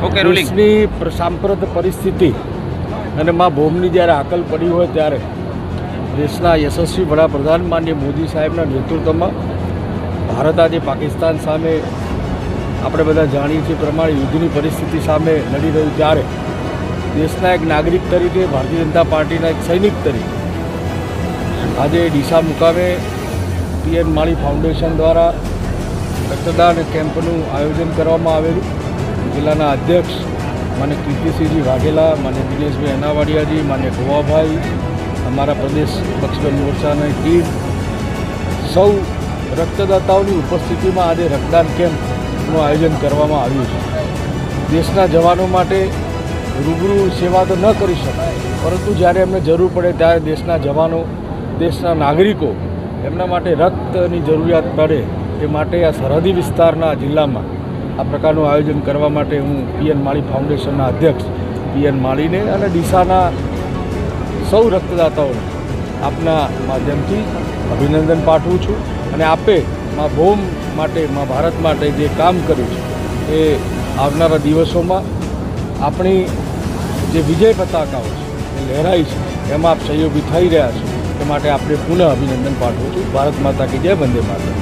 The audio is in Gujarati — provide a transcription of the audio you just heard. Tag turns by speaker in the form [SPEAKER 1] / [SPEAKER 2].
[SPEAKER 1] Okay, rolling.
[SPEAKER 2] દેશની સાંપ્રત પરિસ્થિતિ અને માં ભૌમની જ્યારે આકલ પડી હોય ત્યારે દેશના યશસ્વી વડાપ્રધાન માનનીય મોદી સાહેબના નેતૃત્વમાં ભારત આજે પાકિસ્તાન સામે આપણે બધા જાણીએ છીએ પ્રમાણે યુદ્ધની પરિસ્થિતિ સામે લડી રહ્યું ત્યારે દેશના એક નાગરિક તરીકે ભારતીય જનતા પાર્ટીના એક સૈનિક તરીકે આજે ડીસા મુકામે પીએન માળી ફાઉન્ડેશન દ્વારા રક્તદાન કેમ્પનું આયોજન કરવામાં આવેલું. જિલ્લાના અધ્યક્ષ માન્ય કીર્તિસિંહજી વાઘેલા, માન્ય દિનેશભાઈ અનાવાડિયાજી, માન્ય ગોવાભાઈ, અમારા પ્રદેશ પક્ષ મોરચાની ટીમ સૌ રક્તદાતાઓની ઉપસ્થિતિમાં આજે રક્તદાન કેમ્પનું આયોજન કરવામાં આવ્યું છે. દેશના જવાનો માટે રૂબરૂ સેવા તો ન કરી શકાય, પરંતુ જ્યારે એમને જરૂર પડે ત્યારે દેશના જવાનો, દેશના નાગરિકો એમના માટે રક્તની જરૂરિયાત પડે એ માટે આ સરહદી વિસ્તારના જિલ્લામાં આ પ્રકારનું આયોજન કરવા માટે હું પીએન માળી ફાઉન્ડેશનના અધ્યક્ષ પીએન માળીને અને ડીસાના સૌ રક્તદાતાઓને આપના માધ્યમથી અભિનંદન પાઠવું છું. અને આપે મા ભૌમ માટે, મા ભારત માટે જે કામ કર્યું છે એ આવનારા દિવસોમાં આપણી જે વિજય પતાકાઓ છે એ લહેરાઈ છે એમાં આપ સહયોગી થઈ રહ્યા છો એ માટે આપણે પુનઃ અભિનંદન પાઠવું છું. ભારત માતા કી જય, વંદે માતરમ.